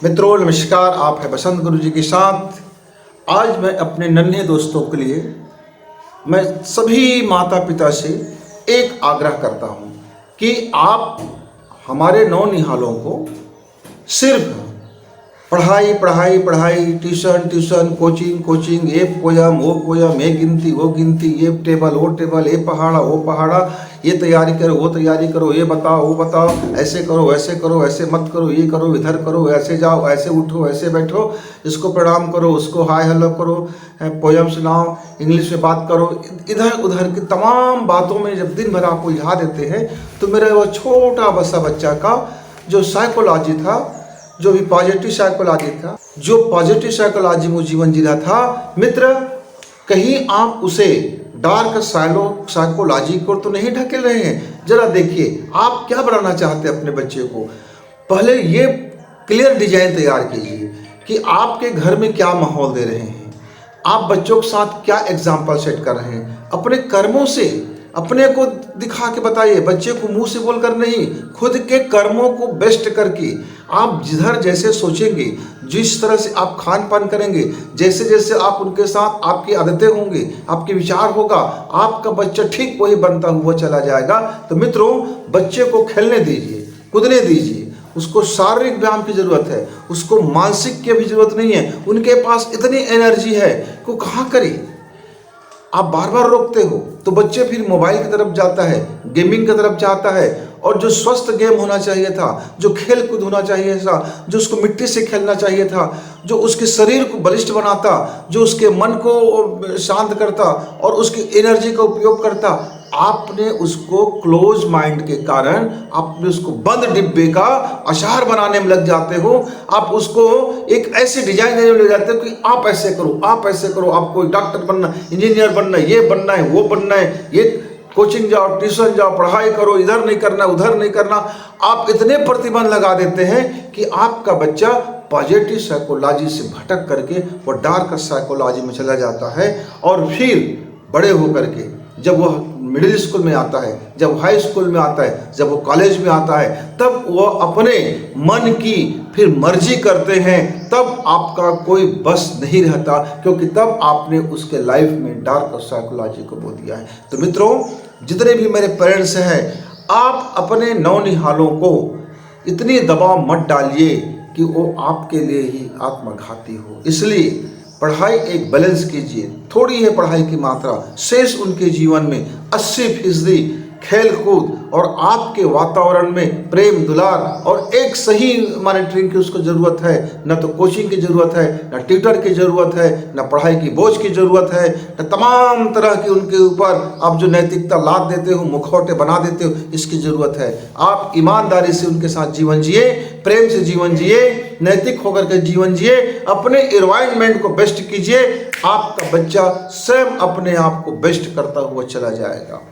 मित्रों नमस्कार, आप है बसंत गुरु जी के साथ। आज मैं अपने नन्हे दोस्तों के लिए मैं सभी माता पिता से एक आग्रह करता हूं कि आप हमारे नौनिहालों को सिर्फ पढ़ाई पढ़ाई पढ़ाई, ट्यूशन ट्यूशन, कोचिंग कोचिंग, ये पोयम वो पोयम, ये गिनती वो गिनती, ये टेबल वो टेबल, ये पहाड़ा वो पहाड़ा, ये तैयारी करो वो तैयारी करो, ये बताओ वो बताओ, ऐसे करो वैसे करो, ऐसे मत करो, ये करो इधर करो, ऐसे जाओ ऐसे उठो ऐसे बैठो, इसको प्रणाम करो उसको हाय हेलो करो, पोयम सुनाओ, इंग्लिश में बात करो, इधर उधर की तमाम बातों में जब दिन भर आपको उलझा देते हैं तो मेरा वो छोटा बसा बच्चा का जो साइकोलॉजी था, जो भी पॉजिटिव साइकोलॉजी था, जो पॉजिटिव साइकोलॉजी में जीवन जी रहा था, मित्र कहीं आप उसे डार्क साइकोलॉजी को तो नहीं ढकेल रहे हैं। जरा देखिए आप क्या बनाना चाहते हैं अपने बच्चे को। पहले ये क्लियर डिजाइन तैयार कीजिए कि आपके घर में क्या माहौल दे रहे हैं, आप बच्चों के साथ क्या एग्जाम्पल सेट कर रहे हैं। अपने कर्मों से अपने को दिखा के बताइए, बच्चे को मुंह से बोलकर नहीं, खुद के कर्मों को बेस्ट करके आप जिधर जैसे सोचेंगे, जिस तरह से आप खान पान करेंगे, जैसे जैसे आप उनके साथ आपकी आदतें होंगे, आपके विचार होगा, आपका बच्चा ठीक वही बनता हुआ चला जाएगा। तो मित्रों बच्चे को खेलने दीजिए, कूदने दीजिए, उसको शारीरिक व्यायाम की जरूरत है, उसको मानसिक की भी जरूरत नहीं है। उनके पास इतनी एनर्जी है कि वो कहाँ करे। आप बार बार रोकते हो तो बच्चे फिर मोबाइल की तरफ जाता है, गेमिंग की तरफ जाता है। और जो स्वस्थ गेम होना चाहिए था, जो खेल कूद होना चाहिए था, जो उसको मिट्टी से खेलना चाहिए था, जो उसके शरीर को बलिष्ठ बनाता, जो उसके मन को शांत करता और उसकी एनर्जी का उपयोग करता, आपने उसको क्लोज माइंड के कारण आपने उसको बंद डिब्बे का आचार बनाने में लग जाते हो। आप उसको एक ऐसे डिजाइन देने में लग जाते हो कि आप ऐसे करो आप ऐसे करो, आपको डॉक्टर बनना, इंजीनियर बनना, ये बनना है वो बनना है, ये कोचिंग जाओ ट्यूशन जाओ, पढ़ाई करो, इधर नहीं करना उधर नहीं करना। आप इतने प्रतिबंध लगा देते हैं कि आपका बच्चा पॉजिटिव साइकोलॉजी से भटक करके वो डार्क साइकोलॉजी में चला जाता है। और फिर बड़े होकर के जब वह मिडिल स्कूल में आता है, जब हाई स्कूल में आता है, जब वो कॉलेज में आता है, तब वो अपने मन की फिर मर्जी करते हैं। तब आपका कोई बस नहीं रहता, क्योंकि तब आपने उसके लाइफ में डार्क साइकोलॉजी को बो दिया है। तो मित्रों जितने भी मेरे पेरेंट्स हैं, आप अपने नौनिहालों को इतनी दबाव मत डालिए कि वो आपके लिए ही आत्मघाती हो। इसलिए पढ़ाई एक बैलेंस कीजिए, थोड़ी है पढ़ाई की मात्रा, शेष उनके जीवन में 80% खेल कूद और आपके वातावरण में प्रेम दुलार और एक सही मॉनिटरिंग की उसको ज़रूरत है। न तो कोचिंग की ज़रूरत है, न ट्यूटर की ज़रूरत है, न पढ़ाई की बोझ की ज़रूरत है, न तमाम तरह की उनके ऊपर आप जो नैतिकता लाद देते हो, मुखौटे बना देते हो, इसकी ज़रूरत है। आप ईमानदारी से उनके साथ जीवन जिए, प्रेम से जीवन जिए, नैतिक होकर के जीवन जिए, अपने एनवायरनमेंट को बेस्ट कीजिए। आपका बच्चा स्वयं अपने आप को बेस्ट करता हुआ चला जाएगा।